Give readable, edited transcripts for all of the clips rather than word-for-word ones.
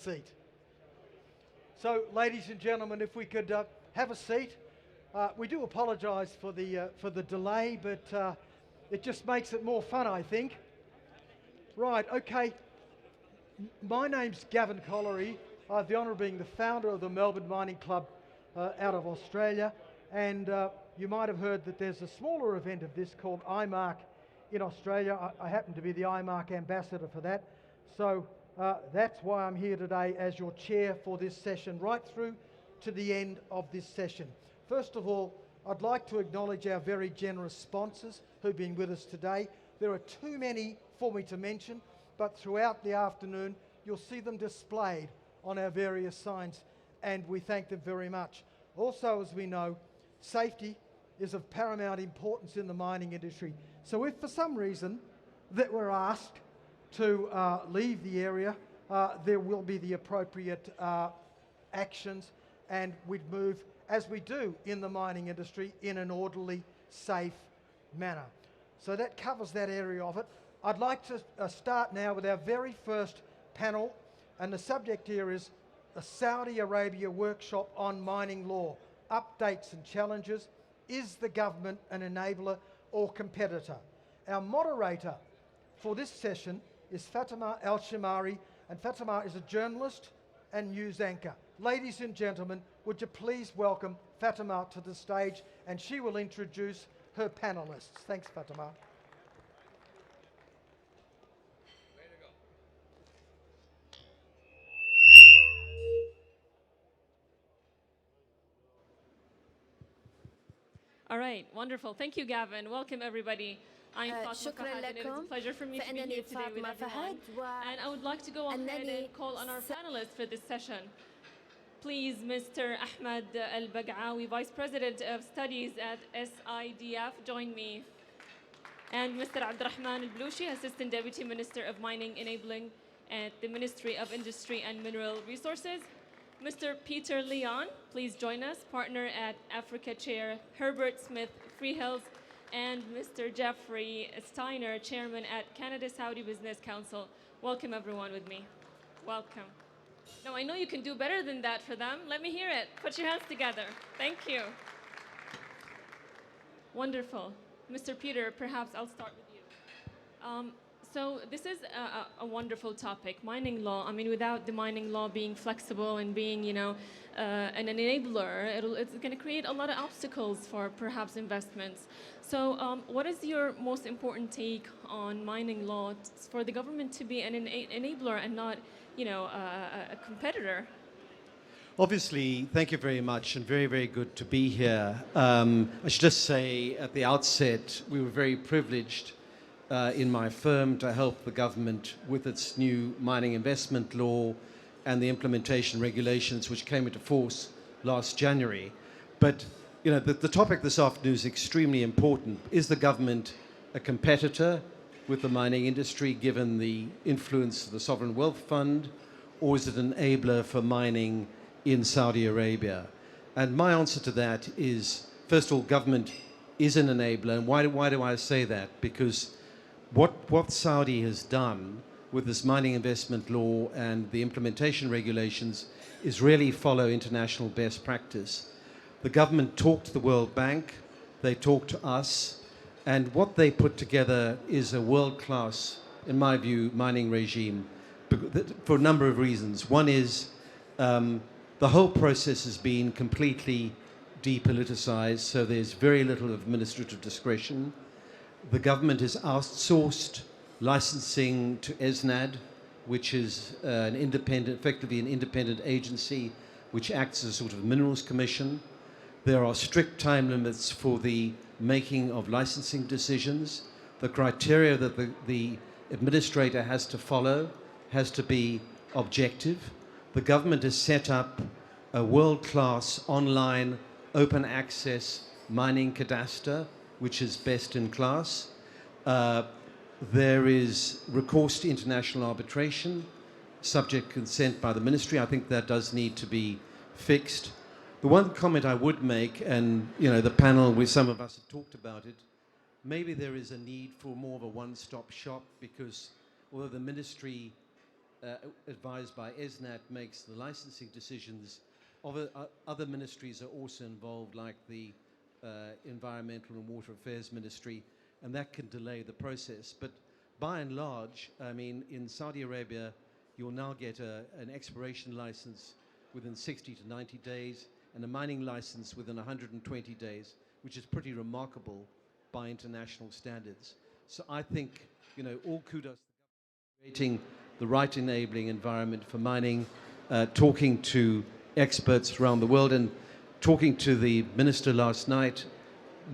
Seat. So, ladies and gentlemen, if we could have a seat. We do apologise for the delay, but it just makes it more fun, I think. Right, okay. My name's Gavin Collery. I have the honour of being the founder of the Melbourne Mining Club out of Australia. And you might have heard that there's a smaller event of this called IMARC in Australia. I happen to be the IMARC ambassador for that. So that's why I'm here today as your chair for this session, right through to the end of this session. First of all, I'd like to acknowledge our very generous sponsors who've been with us today. There are too many for me to mention, but throughout the afternoon, you'll see them displayed on our various signs, and we thank them very much. Also, as we know, safety is of paramount importance in the mining industry. So if for some reason that we're asked to leave the area, there will be the appropriate actions, and we'd move, as we do in the mining industry, in an orderly, safe manner. So that covers that area of it. I'd like to start now with our very first panel, and the subject here is a Saudi Arabia workshop on mining law, updates and challenges. Is the government an enabler or competitor? Our moderator for this session is Fatima Al-Shamari, and Fatima is a journalist and news anchor. Ladies and gentlemen, would you please welcome Fatima to the stage, and she will introduce her panelists. Thanks, Fatima. All right, wonderful. Thank you, Gavin. Welcome, everybody. I'm Fatma Fahad, and it is a pleasure for me to be here today with everyone. And I would like to go ahead and call on our panelists for this session. Please, Mr. Ahmed Al-Bag'awi, Vice President of Studies at SIDF, join me. And Mr. Abdurrahman Al-Blushi, Assistant Deputy Minister of Mining Enabling at the Ministry of Industry and Mineral Resources. Mr. Peter Leon, please join us, partner at Africa Chair Herbert Smith Freehills, and Mr. Jeffrey Steiner, Chairman at Canada Saudi Business Council. Welcome everyone with me. Welcome. Now I know you can do better than that for them. Let me hear it. Put your hands together. Thank you. Wonderful. Mr. Peter, perhaps I'll start with you. So this is a wonderful topic, mining law. I mean, without the mining law being flexible and being, an enabler, it's going to create a lot of obstacles for perhaps investments. So what is your most important take on mining law for the government to be an enabler and not, a competitor? Obviously, thank you very much, and very, very good to be here. I should just say at the outset, we were very privileged in my firm to help the government with its new mining investment law and the implementation regulations which came into force last January. But the topic this afternoon is extremely important. Is the government a competitor with the mining industry given the influence of the Sovereign Wealth Fund, or is it an enabler for mining in Saudi Arabia? And my answer to that is, first of all, government is an enabler. And why do I say that? Because what Saudi has done with this mining investment law and the implementation regulations is really follow international best practice. The government talked to the World Bank, they talked to us, and what they put together is a world-class, in my view, mining regime for a number of reasons. One is the whole process has been completely depoliticized, so there's very little administrative discretion. The government has outsourced licensing to ESNAD, which is effectively an independent agency which acts as a sort of minerals commission. There are strict time limits for the making of licensing decisions. The criteria that the administrator has to follow has to be objective. The government has set up a world-class online open access mining cadastre, which is best in class. There is recourse to international arbitration, subject consent by the ministry. I think that does need to be fixed. The one comment I would make, and the panel with some of us have talked about it, maybe there is a need for more of a one-stop shop, because although the ministry advised by ESNAT, makes the licensing decisions. Other ministries are also involved, like the Environmental and Water Affairs Ministry, and that can delay the process. But by and large, I mean, in Saudi Arabia, you'll now get an exploration license within 60 to 90 days and a mining license within 120 days, which is pretty remarkable by international standards. So I think, all kudos to creating the right enabling environment for mining, talking to experts around the world, and talking to the minister last night.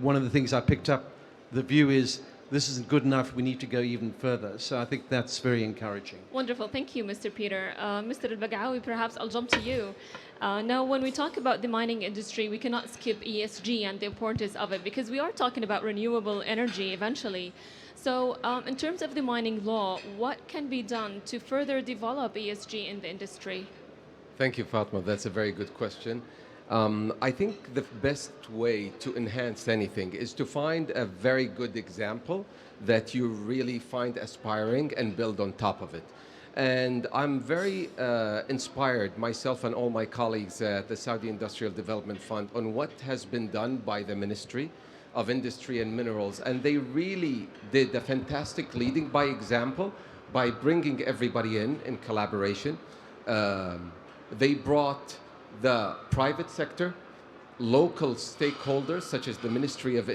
One of the things I picked up, the view is this isn't good enough, we need to go even further. So I think that's very encouraging. Wonderful. Thank you, Mr. Peter. Mr. Al-Baghawi, perhaps I'll jump to you. Now, when we talk about the mining industry, we cannot skip ESG and the importance of it, because we are talking about renewable energy eventually. So in terms of the mining law, what can be done to further develop ESG in the industry? Thank you, Fatma. That's a very good question. I think the best way to enhance anything is to find a very good example that you really find aspiring and build on top of it. And I'm very inspired, myself and all my colleagues at the Saudi Industrial Development Fund, on what has been done by the Ministry of Industry and Minerals. And they really did a fantastic leading by example by bringing everybody in collaboration. They brought the private sector, local stakeholders such as the Ministry of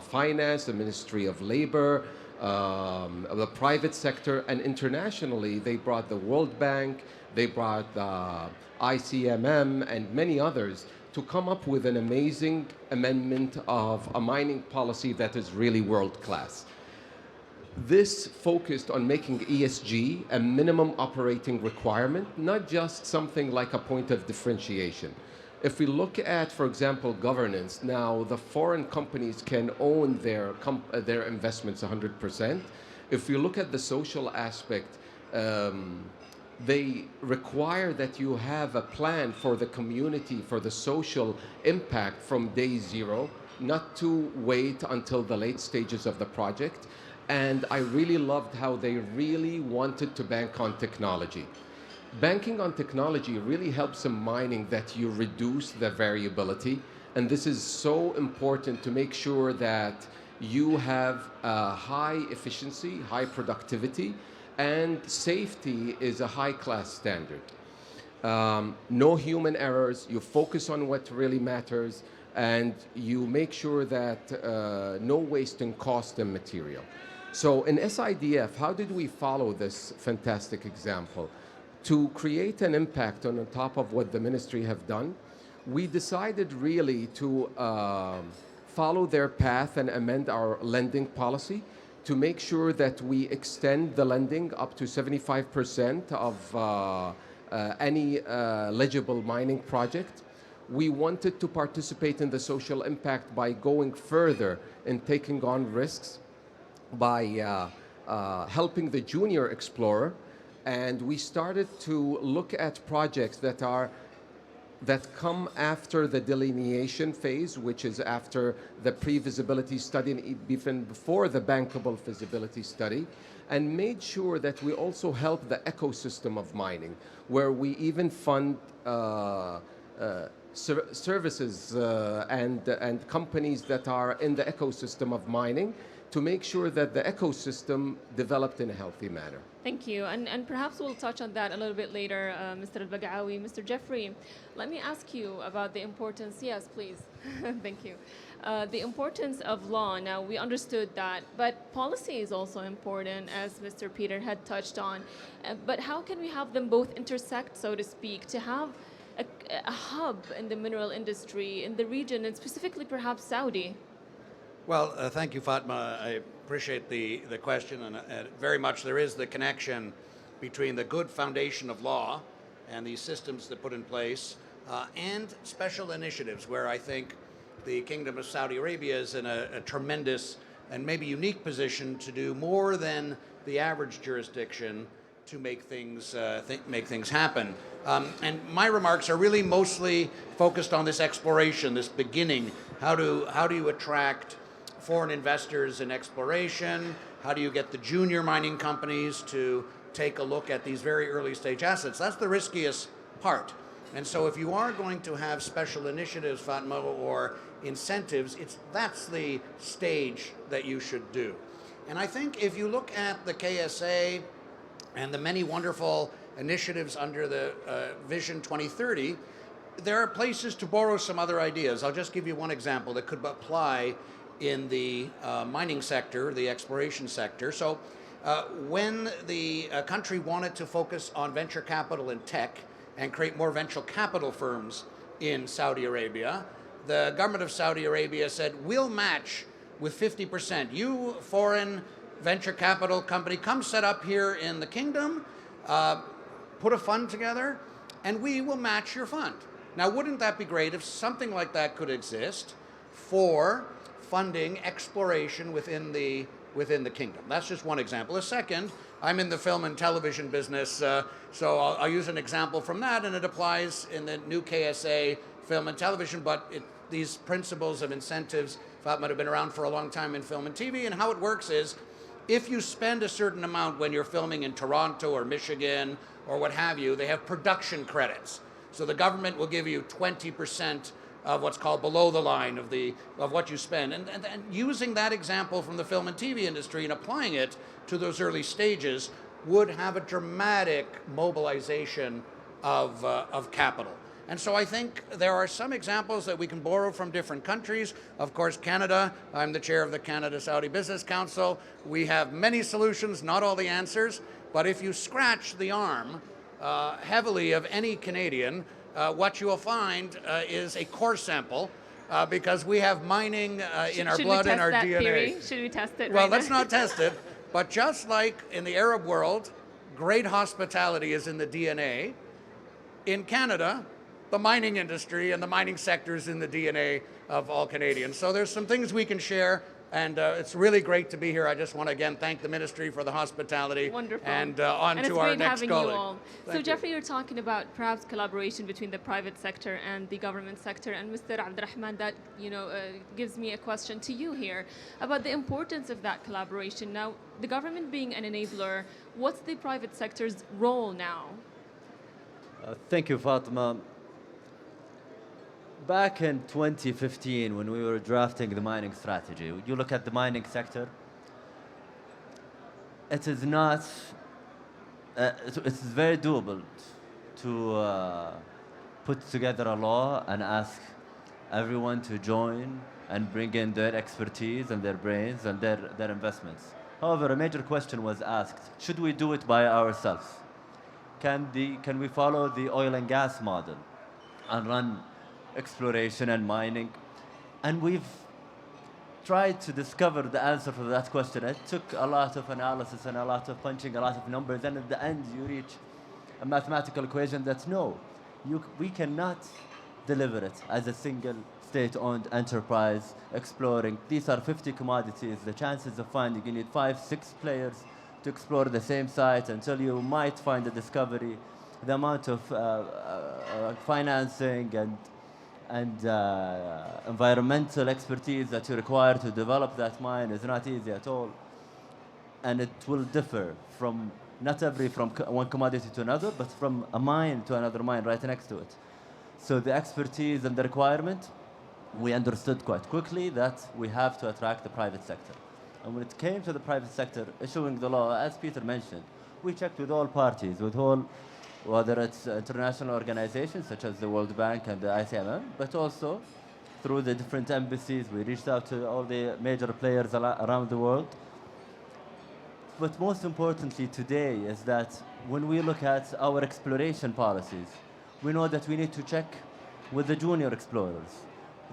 Finance, the Ministry of Labor, the private sector, and internationally they brought the World Bank, they brought the ICMM and many others to come up with an amazing amendment of a mining policy that is really world-class. This focused on making ESG a minimum operating requirement, not just something like a point of differentiation. If we look at, for example, governance, now the foreign companies can own their investments 100%. If you look at the social aspect, they require that you have a plan for the community, for the social impact from day zero, not to wait until the late stages of the project. And I really loved how they really wanted to bank on technology. Banking on technology really helps in mining that you reduce the variability. And this is so important to make sure that you have high efficiency, high productivity, and safety is a high-class standard. No human errors, you focus on what really matters, and you make sure that no waste in cost and material. So in SIDF, how did we follow this fantastic example? To create an impact on top of what the ministry have done, we decided really to follow their path and amend our lending policy to make sure that we extend the lending up to 75% of any legible mining project. We wanted to participate in the social impact by going further in taking on risks, by helping the junior explorer, and we started to look at projects that come after the delineation phase, which is after the pre-feasibility study and even before the bankable feasibility study, and made sure that we also help the ecosystem of mining, where we even fund services and companies that are in the ecosystem of mining, to make sure that the ecosystem developed in a healthy manner. Thank you. And perhaps we'll touch on that a little bit later, Mr. Al-Baghawi. Mr. Jeffrey, let me ask you about the importance. Yes, please. Thank you. The importance of law. Now, we understood that, but policy is also important, as Mr. Peter had touched on. But how can we have them both intersect, so to speak, to have a hub in the mineral industry in the region, and specifically perhaps Saudi? Well, thank you, Fatma. I appreciate the question, and very much there is the connection between the good foundation of law and these systems that put in place and special initiatives where I think the Kingdom of Saudi Arabia is in a tremendous and maybe unique position to do more than the average jurisdiction to make things happen. And my remarks are really mostly focused on this exploration, this beginning. How do you attract foreign investors in exploration? How do you get the junior mining companies to take a look at these very early stage assets. That's the riskiest part. And so if you are going to have special initiatives, Fatma, or incentives, that's the stage that you should do. And I think if you look at the KSA and the many wonderful initiatives under the Vision 2030, there are places to borrow some other ideas. I'll just give you one example that could apply in the mining sector, the exploration sector. So when the country wanted to focus on venture capital and tech and create more venture capital firms in Saudi Arabia, the government of Saudi Arabia said, we'll match with 50%. You foreign venture capital company, come set up here in the kingdom, put a fund together, and we will match your fund. Now, wouldn't that be great if something like that could exist for funding exploration within the kingdom? That's just one example. A second, I'm in the film and television business, so I'll use an example from that, and it applies in the new KSA film and television, but these principles of incentives, Fatma, have been around for a long time in film and TV, and how it works is, if you spend a certain amount when you're filming in Toronto or Michigan or what have you, they have production credits. So the government will give you 20% of what's called below the line of what you spend. And using that example from the film and TV industry and applying it to those early stages would have a dramatic mobilization of capital. And so I think there are some examples that we can borrow from different countries. Of course, Canada, I'm the chair of the Canada-Saudi Business Council. We have many solutions, not all the answers, but if you scratch the arm heavily of any Canadian, what you will find is a core sample because we have mining in our blood and our DNA. Theory? Should we test it? Well, right let's now? not test it, but just like in the Arab world, great hospitality is in the DNA. In Canada, the mining industry and the mining sector is in the DNA of all Canadians. So there's some things we can share, and it's really great to be here. I just want to again thank the Ministry for the hospitality. Wonderful. And on and to our next it's great having colleague. you all. So Thank Jeffrey, you're talking about perhaps collaboration between the private sector and the government sector. And Mr. Abdurrahman, that gives me a question to you here about the importance of that collaboration. Now, the government being an enabler, what's the private sector's role now? Thank you, Fatima. Back in 2015, when we were drafting the mining strategy, you look at the mining sector, it is not, it's very doable to put together a law and ask everyone to join and bring in their expertise and their brains and their investments. However, a major question was asked, should we do it by ourselves? Can we follow the oil and gas model and run exploration and mining? And we've tried to discover the answer for that question. It took a lot of analysis and a lot of punching, a lot of numbers, and at the end you reach a mathematical equation that no, we cannot deliver it as a single state-owned enterprise exploring. These are 50 commodities. The chances of finding, you need 5, 6 players to explore the same site until you might find a discovery. The amount of financing and environmental expertise that you require to develop that mine is not easy at all. And it will differ from from one commodity to another, but from a mine to another mine right next to it. So the expertise and the requirement, we understood quite quickly that we have to attract the private sector. And when it came to the private sector issuing the law, as Peter mentioned, we checked with all parties, whether it's international organizations such as the World Bank and the ICMM, but also through the different embassies. We reached out to all the major players around the world. But most importantly today is that when we look at our exploration policies, we know that we need to check with the junior explorers.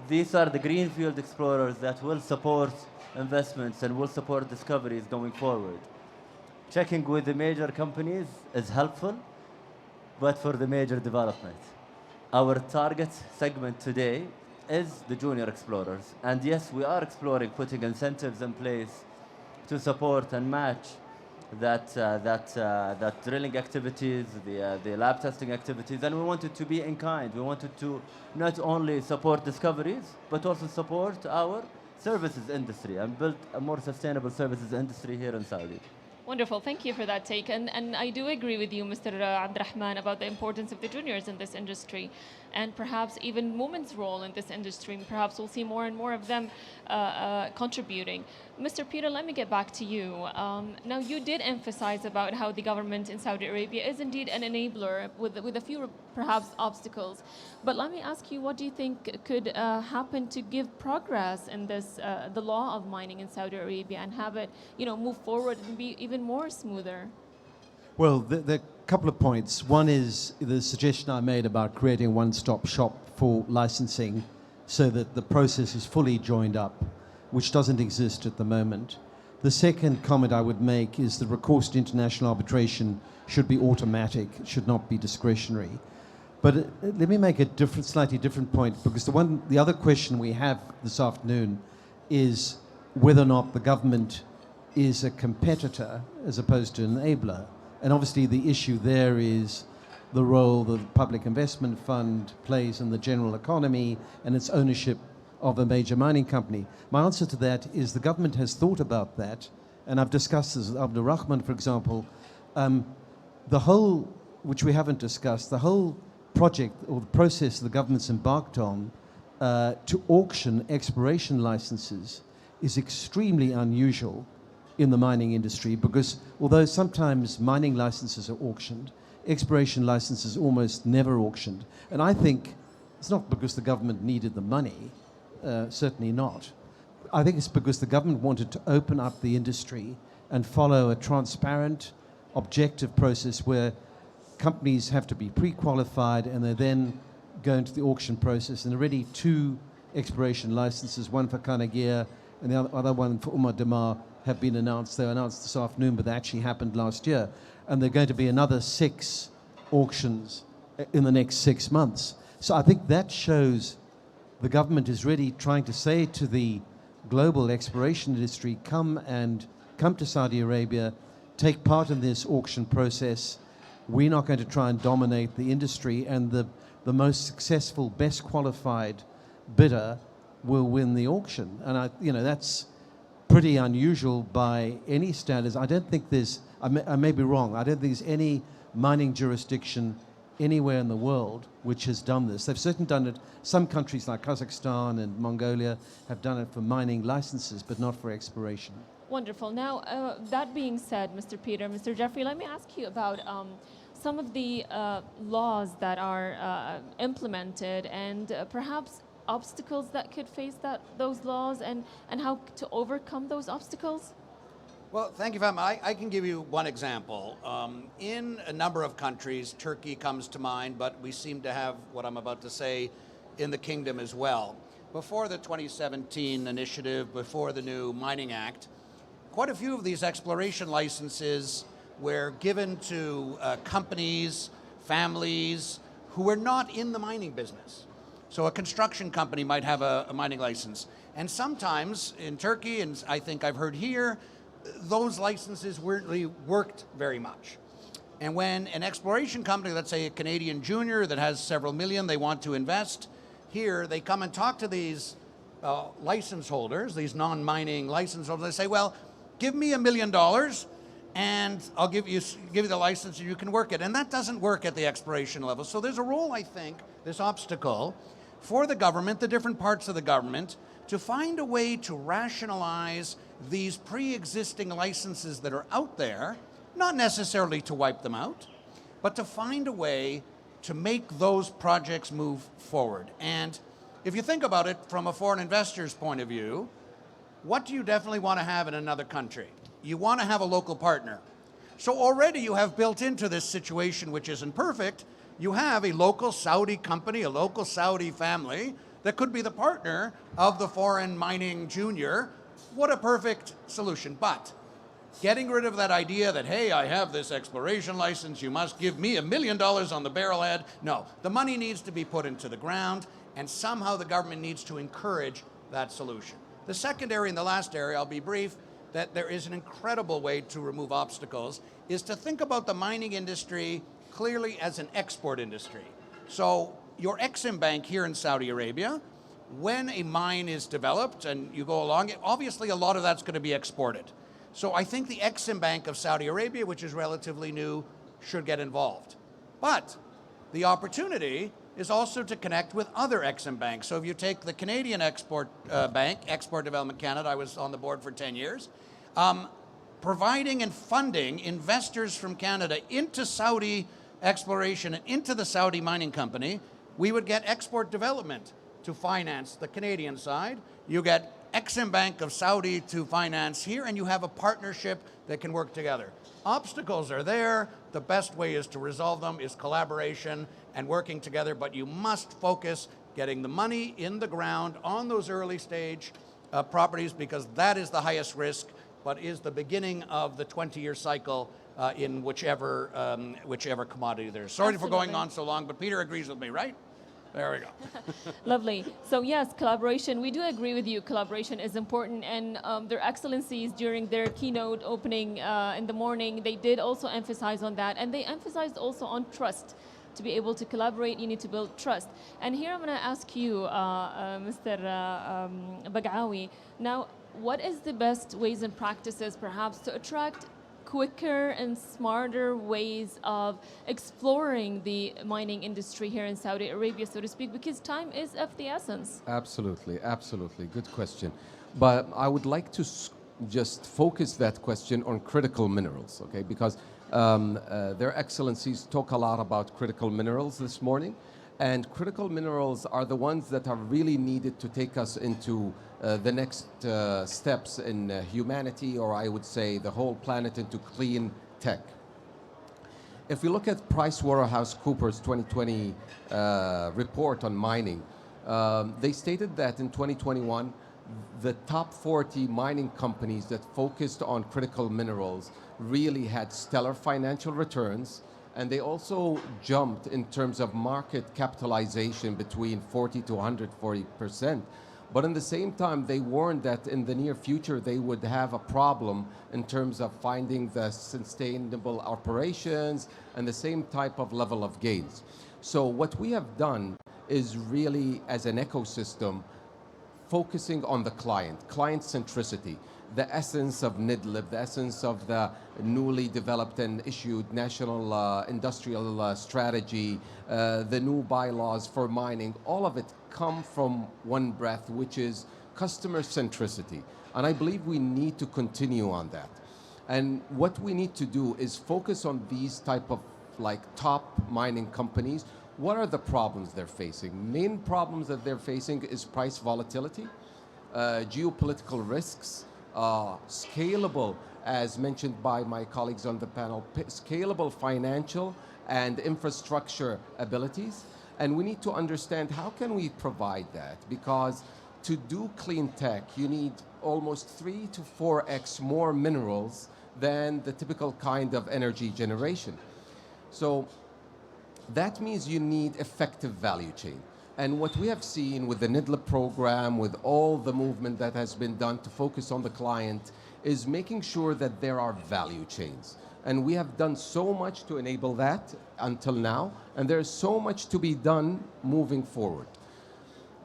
These are the greenfield explorers that will support investments and will support discoveries going forward. Checking with the major companies is helpful, but for the major development. Our target segment today is the junior explorers. And yes, we are exploring putting incentives in place to support and match that drilling activities, the lab testing activities, and we want it to be in kind. We wanted to not only support discoveries, but also support our services industry and build a more sustainable services industry here in Saudi. Wonderful. Thank you for that take. And I do agree with you, Mr. Abdurrahman, about the importance of the juniors in this industry and perhaps even women's role in this industry. Perhaps we'll see more and more of them contributing. Mr. Peter, let me get back to you. Now, you did emphasize about how the government in Saudi Arabia is indeed an enabler with a few perhaps obstacles. But let me ask you, what do you think could happen to give progress in this, the law of mining in Saudi Arabia, and have it, move forward and be even more smoother? Well, there are a couple of points. One is the suggestion I made about creating a one-stop shop for licensing so that the process is fully joined up, which doesn't exist at the moment. The second comment I would make is that recourse to international arbitration should be automatic, it should not be discretionary. But let me make a slightly different point, because the other question we have this afternoon is whether or not the government is a competitor as opposed to an enabler. And obviously the issue there is the role the Public Investment Fund plays in the general economy and its ownership of a major mining company. My answer to that is the government has thought about that, and I've discussed this with Abdul Rahman, for example. The whole, which we haven't discussed, the whole project or the process the government's embarked on to auction exploration licenses is extremely unusual in the mining industry, because although sometimes mining licenses are auctioned, exploration licenses almost never auctioned. And I think it's not because the government needed the money, certainly not. I think it's because the government wanted to open up the industry and follow a transparent, objective process where companies have to be pre-qualified and they then go into the auction process. And already 2 exploration licenses, one for Kanagia and the other one for Damar, have been announced. They were announced this afternoon, but they actually happened last year. And there are going to be another 6 auctions in the next 6 months. So I think that shows the government is really trying to say to the global exploration industry, come to Saudi Arabia, take part in this auction process. We're not going to try and dominate the industry, and the most successful, best qualified bidder will win the auction. And that's pretty unusual by any standards. I don't think I may be wrong, I don't think there's any mining jurisdiction anywhere in the world which has done this. They've certainly done it, some countries like Kazakhstan and Mongolia have done it for mining licenses, but not for exploration. Wonderful. Now, that being said, Mr. Peter, Mr. Jeffrey, let me ask you about some of the laws that are implemented and perhaps obstacles that could face those laws and how to overcome those obstacles? Well, thank you, Fatima. I can give you one example. In a number of countries, Turkey comes to mind, but we seem to have what I'm about to say in the kingdom as well. Before the 2017 initiative, before the new Mining Act, quite a few of these exploration licenses were given to companies, families who were not in the mining business. So a construction company might have a mining license. And sometimes in Turkey, and I think I've heard here, those licenses weren't really worked very much. And when an exploration company, let's say a Canadian junior that has several million, they want to invest here, they come and talk to these license holders, these non-mining license holders. They say, well, give me $1 million and I'll give you the license and you can work it. And that doesn't work at the exploration level. So there's a role, I think, this obstacle for the government, the different parts of the government, to find a way to rationalize these pre-existing licenses that are out there, not necessarily to wipe them out, but to find a way to make those projects move forward. And if you think about it from a foreign investor's point of view, what do you definitely want to have in another country? You want to have a local partner. So already you have built into this situation, which isn't perfect, you have a local Saudi company, a local Saudi family that could be the partner of the foreign mining junior. What a perfect solution. But getting rid of that idea that, hey, I have this exploration license, you must give me $1 million on the barrelhead. No, the money needs to be put into the ground, and somehow the government needs to encourage that solution. The second area and the last area, I'll be brief, that there is an incredible way to remove obstacles, is to think about the mining industry clearly as an export industry. So your Exim Bank here in Saudi Arabia, when a mine is developed and you go along it, obviously a lot of that's going to be exported. So I think the Exim Bank of Saudi Arabia, which is relatively new, should get involved. But the opportunity is also to connect with other Exim banks. So if you take the Canadian Export Bank, Export Development Canada, I was on the board for 10 years, providing and funding investors from Canada into Saudi exploration and into the Saudi mining company, we would get export development to finance the Canadian side. You get Exim Bank of Saudi to finance here, and you have a partnership that can work together. Obstacles are there. The best way is to resolve them is collaboration and working together, but you must focus getting the money in the ground on those early stage properties, because that is the highest risk, but is the beginning of the 20-year cycle in whichever commodity there is. Sorry for going on so long, but Peter agrees with me, right? There we go. Lovely. So yes, collaboration. We do agree with you. Collaboration is important, and their excellencies during their keynote opening in the morning, they did also emphasize on that, and they emphasized also on trust. To be able to collaborate, you need to build trust. And here I'm going to ask you, Mr. Baghawi, now, what is the best ways and practices, perhaps, to attract quicker and smarter ways of exploring the mining industry here in Saudi Arabia, so to speak, because time is of the essence? Absolutely, absolutely. Good question. But I would like to just focus that question on critical minerals, okay? Because their excellencies talk a lot about critical minerals this morning, and critical minerals are the ones that are really needed to take us into the next steps in humanity, or I would say the whole planet, into clean tech. If we look at PricewaterhouseCoopers 2020 report on mining, they stated that in 2021, the top 40 mining companies that focused on critical minerals really had stellar financial returns, and they also jumped in terms of market capitalization between 40 to 140%. But in the same time, they warned that in the near future, they would have a problem in terms of finding the sustainable operations and the same type of level of gains. So what we have done is really, as an ecosystem, focusing on the client centricity, the essence of NIDLIB, the essence of the newly developed and issued national industrial strategy, the new bylaws for mining, all of it come from one breath, which is customer centricity. And I believe we need to continue on that. And what we need to do is focus on these type of top mining companies. What are the problems they're facing? Main problems that they're facing is price volatility, geopolitical risks, scalable, as mentioned by my colleagues on the panel, scalable financial and infrastructure abilities. And we need to understand how can we provide that, because to do clean tech, you need almost 3 to 4x more minerals than the typical kind of energy generation. So that means you need effective value chain. And what we have seen with the NIDLIB program, with all the movement that has been done to focus on the client, is making sure that there are value chains. And we have done so much to enable that until now, and there's so much to be done moving forward.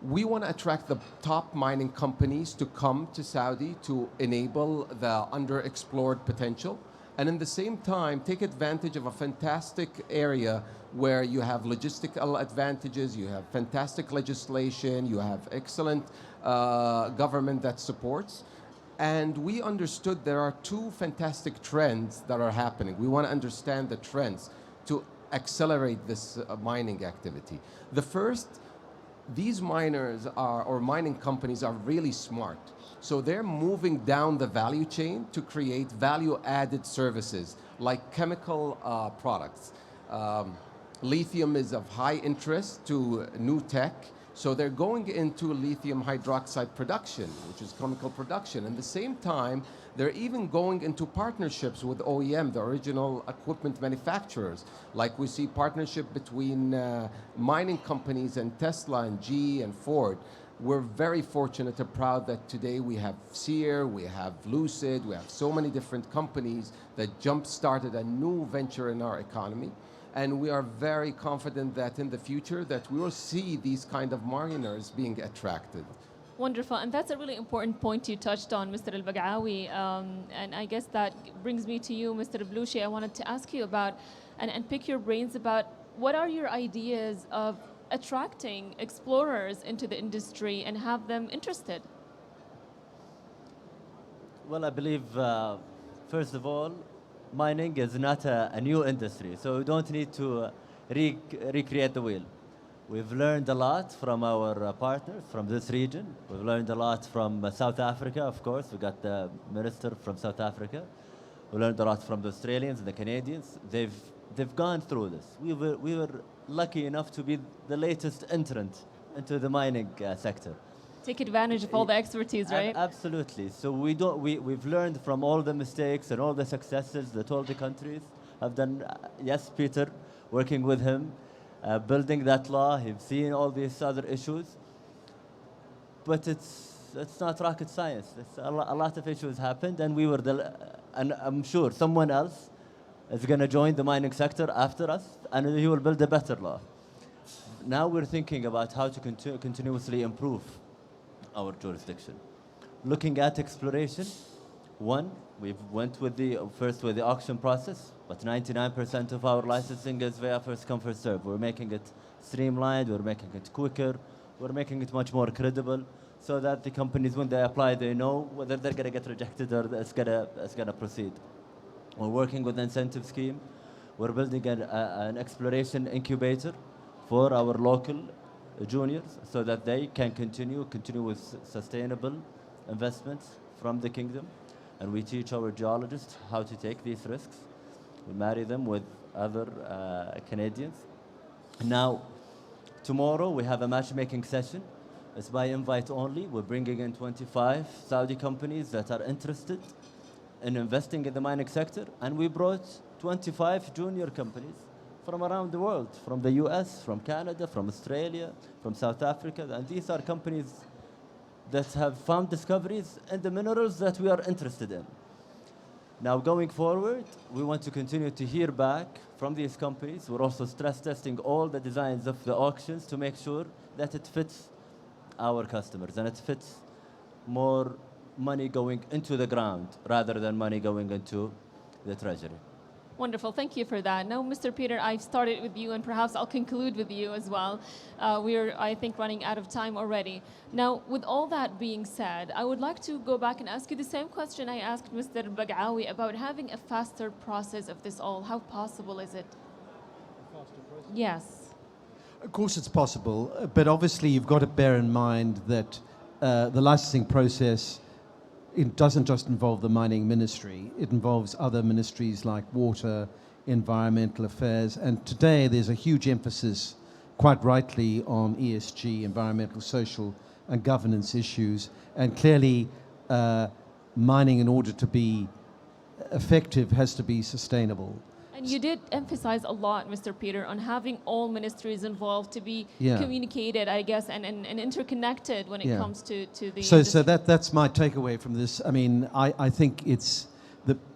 We want to attract the top mining companies to come to Saudi to enable the underexplored potential, and in the same time take advantage of a fantastic area where you have logistical advantages, you have fantastic legislation, you have excellent government that supports. And we understood there are two fantastic trends that are happening. We want to understand the trends to accelerate this mining activity. The first, these miners or mining companies are really smart. So they're moving down the value chain to create value-added services like chemical products. Lithium is of high interest to new tech, so they're going into lithium hydroxide production, which is chemical production. At the same time, they're even going into partnerships with OEM, the original equipment manufacturers. Like we see partnership between mining companies and Tesla and GE and Ford. We're very fortunate and proud that today we have Sear, we have Lucid, we have so many different companies that jump-started a new venture in our economy. And we are very confident that in the future that we will see these kind of miners being attracted Wonderful, and that's a really important point you touched on, Mr. Al-Baghawi, and I guess that brings me to you, Mr. Blushi. I wanted to ask you about, and pick your brains about, what are your ideas of attracting explorers into the industry and have them interested? Well, I believe, first of all, mining is not a new industry, so we don't need to recreate the wheel. We've learned a lot from our partners from this region. We've learned a lot from South Africa, of course. We got the minister from South Africa. We learned a lot from the Australians and the Canadians. They've gone through this. We were lucky enough to be the latest entrant into the mining sector. Take advantage of all the expertise, right? Absolutely. So we've learned from all the mistakes and all the successes that all the countries have done. Yes, Peter, working with him, building that law, he's seen all these other issues. But it's not rocket science. A lot of issues happened, and and I'm sure someone else is going to join the mining sector after us, and he will build a better law. Now we're thinking about how to continuously improve our jurisdiction. Looking at exploration, we went first with the auction process, but 99% of our licensing is via first come, first serve. We're making it streamlined, we're making it quicker, we're making it much more credible, so that the companies, when they apply, they know whether they're going to get rejected or it's going to proceed. We're working with an incentive scheme. We're building an exploration incubator for our local juniors, so that they can continue with sustainable investments from the kingdom. And we teach our geologists how to take these risks. We marry them with other Canadians. Now, tomorrow we have a matchmaking session. It's by invite only. We're bringing in 25 Saudi companies that are interested in investing in the mining sector. And we brought 25 junior companies from around the world, from the US, from Canada, from Australia, from South Africa. And these are companies that have found discoveries in the minerals that we are interested in. Now, going forward, we want to continue to hear back from these companies. We're also stress testing all the designs of the auctions to make sure that it fits our customers and it fits more money going into the ground rather than money going into the treasury. Wonderful, thank you for that. Now, Mr. Peter, I've started with you, and perhaps I'll conclude with you as well. We're, I think, running out of time already. Now, with all that being said, I would like to go back and ask you the same question I asked Mr. Baghawi about having a faster process of this all. How possible is it? A faster process? Yes. Of course it's possible, but obviously you've got to bear in mind that the licensing process, it doesn't just involve the mining ministry. It involves other ministries like water, environmental affairs, and today there's a huge emphasis, quite rightly, on ESG, environmental, social, and governance issues. And clearly, mining, in order to be effective, has to be sustainable. And you did emphasize a lot, Mr. Peter, on having all ministries involved to be communicated, I guess, and interconnected when it comes to the So that's my takeaway from this. I mean, I think it's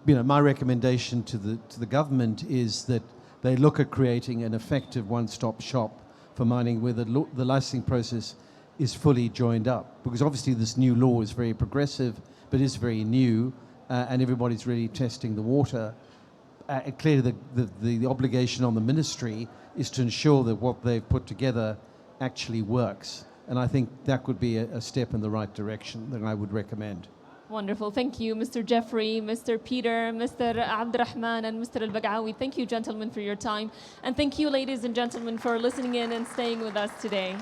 my recommendation to the government is that they look at creating an effective one-stop shop for mining where the licensing process is fully joined up, because obviously this new law is very progressive, but is very new, and everybody's really testing the water. Clearly, the obligation on the ministry is to ensure that what they've put together actually works. And I think that could be a step in the right direction that I would recommend. Wonderful. Thank you, Mr. Jeffrey, Mr. Peter, Mr. Abdurrahman, and Mr. Al-Baghawi. Thank you, gentlemen, for your time. And thank you, ladies and gentlemen, for listening in and staying with us today.